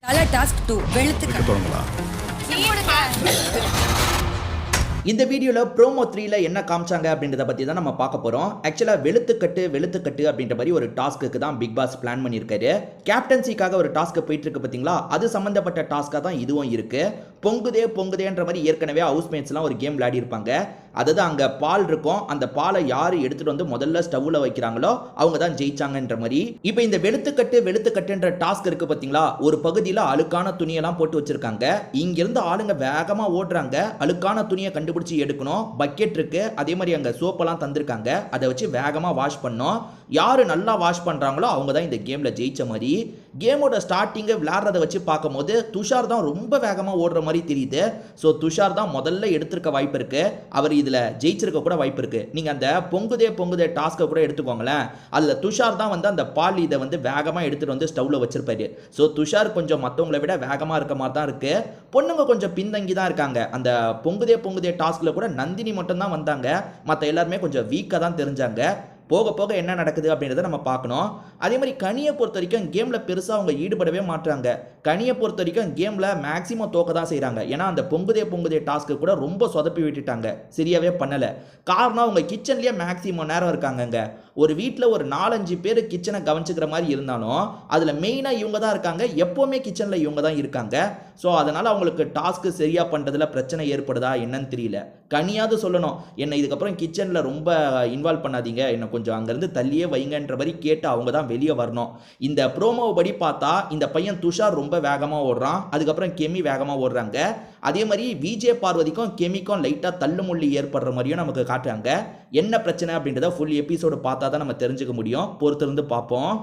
தல டாஸ்க் 2 வெளுத்துக்க. இந்த வீடியோவில் ப்ரோமோ 3ல என்ன காமிச்சாங்க அப்படின்றத பற்றி தான் நம்ம பார்க்க போகிறோம். ஆக்சுவலாக வெளுத்துக்கட்டு அப்படின்ற மாதிரி ஒரு டாஸ்க்கு தான் பிக் பாஸ் பிளான் பண்ணியிருக்காரு. கேப்டன்சிக்காக ஒரு டாஸ்க்கு போயிட்டு இருக்கு பார்த்தீங்களா, அது சம்மந்தப்பட்ட டாஸ்க்காக தான் இதுவும் இருக்குது. பொங்குதேன்ற மாதிரி ஏற்கனவே ஹவுஸ்மேட்ஸ்லாம் ஒரு கேம் விளையாடி இருப்பாங்க. அதாவது அங்கே பால் இருக்கும், அந்த பாலை யார் எடுத்துகிட்டு வந்து முதல்ல ஸ்டவ்வில் வைக்கிறாங்களோ அவங்க தான் ஜெயிச்சாங்கன்ற மாதிரி. இப்போ இந்த வெளுத்துக்கட்டுன்ற டாஸ்க் இருக்குது பார்த்தீங்களா, ஒரு பகுதியில் அழுக்கான துணியெல்லாம் போட்டு வச்சுருக்காங்க. இங்கேருந்து ஆளுங்க வேகமாக ஓடுறாங்க, அழுக்கான துணியை கண்டுபிடிச்சி எடுக்கணும். பக்கெட் இருக்குது, அதே மாதிரி அங்கே சோப்பெல்லாம் தந்திருக்காங்க, அதை வச்சு வேகமாக வாஷ் பண்ணோம். யார் நல்லா வாஷ் பண்ணுறாங்களோ அவங்க தான் இந்த கேமில் ஜெயிச்ச மாதிரி. கேமோட ஸ்டார்டிங்கை விளையாடுறத வச்சு பார்க்கும்போது துஷார் தான் ரொம்ப வேகமாக ஓடுற மாதிரி தெரியுது. ஸோ துஷார் தான் முதல்ல எடுத்திருக்க வாய்ப்பு இருக்குது, அவர் இதில் ஜெயிச்சிருக்க கூட வாய்ப்பு இருக்குது. நீங்கள் அந்த பொங்குதே டாஸ்க்கை கூட எடுத்துக்கோங்களேன், அதில் துஷார் தான் வந்து அந்த பால் இதை வந்து வேகமாக எடுத்துகிட்டு வந்து ஸ்டவ்வில் வச்சிருப்பாரு. ஸோ துஷார் கொஞ்சம் மற்றவங்களை விட வேகமாக இருக்க மாதிரி தான் இருக்குது. பொண்ணுங்க கொஞ்சம் பின்தங்கி தான் இருக்காங்க. அந்த பொங்குதே டாஸ்கில் கூட நந்தினி மட்டும்தான் வந்தாங்க, மற்ற எல்லாருமே கொஞ்சம் வீக்காக தான் தெரிஞ்சாங்க. போக போக என்ன நடக்குது அப்படின்றத நம்ம பார்க்கணும். அதே மாதிரி கனியை பொறுத்த வரைக்கும் கேமில் பெருசாக அவங்க ஈடுபடவே மாட்டாங்க. கனியை பொறுத்த வரைக்கும் கேமில் மேக்ஸிமம் தோக்க தான் செய்கிறாங்க. ஏன்னா அந்த பொங்குதே டாஸ்க்கு கூட ரொம்ப சொதப்பி விட்டுட்டாங்க, சரியாகவே பண்ணலை. காரணம் அவங்க கிச்சன்லேயே மேக்ஸிமம் நேரம் இருக்காங்கங்க. ஒரு வீட்டில் ஒரு 4-5 பேர் கிச்சனை கவனிச்சுக்கிற மாதிரி இருந்தாலும் அதில் மெயினாக இவங்க தான் இருக்காங்க, எப்போவுமே கிச்சனில் இவங்க தான் இருக்காங்க. ஸோ அதனால் அவங்களுக்கு டாஸ்க்கு சரியாக பண்ணுறதுல பிரச்சனை ஏற்படுதா என்னன்னு தெரியல. கனியாவது சொல்லணும், என்னை இதுக்கப்புறம் கிச்சனில் ரொம்ப இன்வால்வ் பண்ணாதீங்க, என்னை கொஞ்சம் அங்கேருந்து தள்ளியே வைங்கன்ற மாதிரி கேட்டு அவங்க தான் வெளியே வரணும். இந்த ப்ரோமோ படி பார்த்தா இந்த பையன் துஷார் ரொம்ப வேகமாக ஓடுறான், அதுக்கப்புறம் கெமி வேகமாக ஓடுறாங்க. அதே மாதிரி விஜே பார்வதிக்கும் கெமிக்கும் லைட்டாக தள்ளுமுள்ளி ஏற்படுற மாதிரியும் நமக்கு காட்டுறாங்க. என்ன பிரச்சனை அப்படின்றத ஃபுல் எபிசோடு பார்த்தா தான் நம்ம தெரிஞ்சுக்க முடியும். பொறுத்திருந்து பார்ப்போம்.